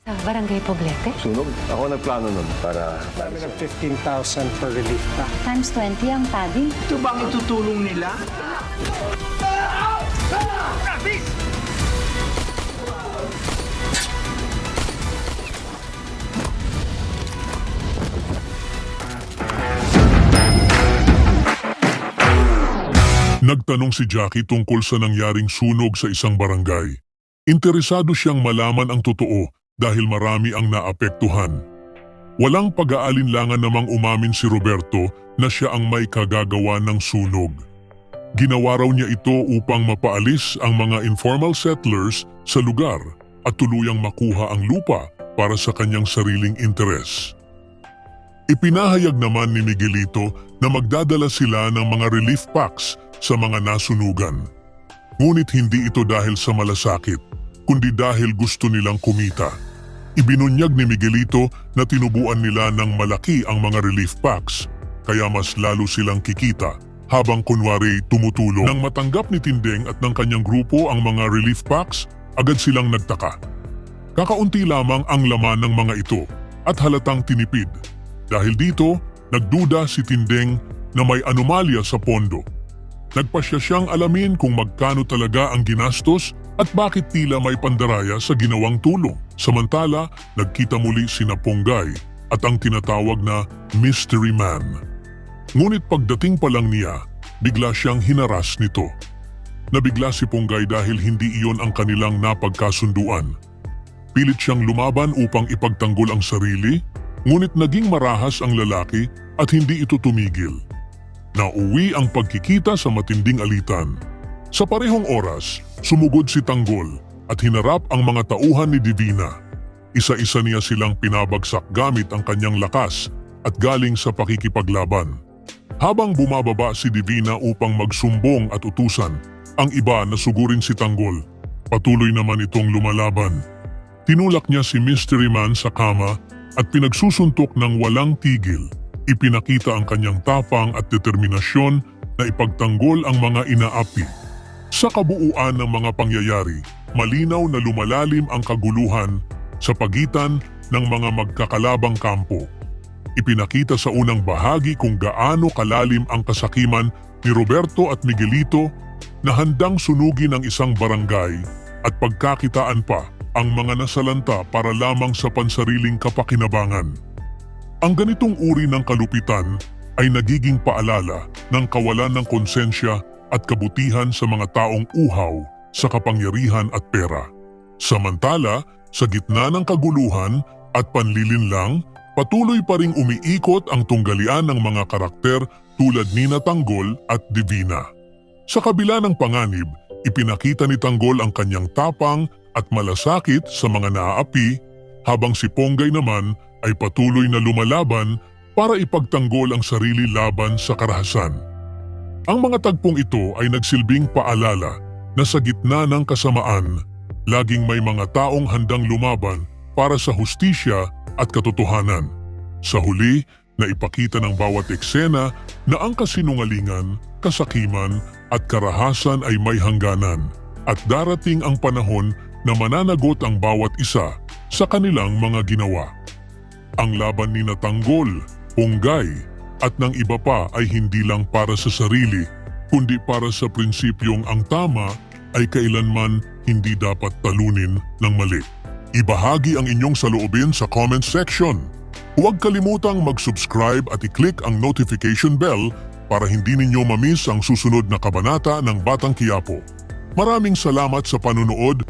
Sa Barangay Poblete? Sunog? Ako nagplano nun para... Sabi ng 15,000 for relief pack. Times 20 ang tadi. Ito bang itutulong nila? Nagtanong si Jackie tungkol sa nangyaring sunog sa isang barangay. Interesado siyang malaman ang totoo dahil marami ang naapektuhan. Walang pag-aalinlangan namang umamin si Roberto na siya ang may kagagawa ng sunog. Ginawa raw niya ito upang mapaalis ang mga informal settlers sa lugar at tuluyang makuha ang lupa para sa kanyang sariling interes. Ipinahayag naman ni Miguelito na magdadala sila ng mga relief packs sa mga nasunugan. Ngunit hindi ito dahil sa malasakit, kundi dahil gusto nilang kumita. Ibinunyag ni Miguelito na tinubuan nila ng malaki ang mga relief packs, kaya mas lalo silang kikita habang kunwari tumutulong. Nang matanggap ni Tindeng at ng kanyang grupo ang mga relief packs, agad silang nagtaka. Kakaunti lamang ang laman ng mga ito at halatang tinipid. Dahil dito, nagduda si Tindeng na may anomalya sa pondo. Nagpasya siyang alamin kung magkano talaga ang ginastos at bakit tila may pandaraya sa ginawang tulong. Samantala, nagkita muli sina Ponggay at ang tinatawag na Mystery Man. Ngunit pagdating pa lang niya, bigla siyang hinaras nito. Nabigla si Ponggay dahil hindi iyon ang kanilang napagkasunduan. Pilit siyang lumaban upang ipagtanggol ang sarili, ngunit naging marahas ang lalaki at hindi ito tumigil. Nauwi ang pagkikita sa matinding alitan. Sa parehong oras, sumugod si Tanggol at hinarap ang mga tauhan ni Divina. Isa-isa niya silang pinabagsak gamit ang kanyang lakas at galing sa pakikipaglaban. Habang bumababa si Divina upang magsumbong at utusan, ang iba na sugurin si Tanggol. Patuloy naman itong lumalaban. Tinulak niya si Mystery Man sa kama at pinagsusuntok ng walang tigil. Ipinakita ang kanyang tapang at determinasyon na ipagtanggol ang mga inaapi. Sa kabuuan ng mga pangyayari, malinaw na lumalalim ang kaguluhan sa pagitan ng mga magkakalabang kampo. Ipinakita sa unang bahagi kung gaano kalalim ang kasakiman ni Roberto at Miguelito na handang sunugin ang isang barangay at pagkakitaan pa ang mga nasalanta para lamang sa pansariling kapakinabangan. Ang ganitong uri ng kalupitan ay nagiging paalala ng kawalan ng konsensya at kabutihan sa mga taong uhaw sa kapangyarihan at pera. Samantala, sa gitna ng kaguluhan at panlilinlang, patuloy pa ring umiikot ang tunggalian ng mga karakter tulad ni Tanggol at Divina. Sa kabila ng panganib, ipinakita ni Tanggol ang kanyang tapang at malasakit sa mga naaapi, habang si Ponggay naman ay patuloy na lumalaban para ipagtanggol ang sarili laban sa karahasan. Ang mga tagpong ito ay nagsilbing paalala na sa gitna ng kasamaan, laging may mga taong handang lumaban para sa hustisya at katotohanan. Sa huli, naipakita ng bawat eksena na ang kasinungalingan, kasakiman at karahasan ay may hangganan at darating ang panahon na mananagot ang bawat isa sa kanilang mga ginawa. Ang laban ni Tanggol, Ponggay at ng iba pa ay hindi lang para sa sarili, kundi para sa prinsipyong ang tama ay kailanman hindi dapat talunin ng mali. Ibahagi ang inyong saloobin sa comment section. Huwag kalimutang mag-subscribe at i-click ang notification bell para hindi ninyo mamiss ang susunod na kabanata ng Batang Quiapo. Maraming salamat sa panunood.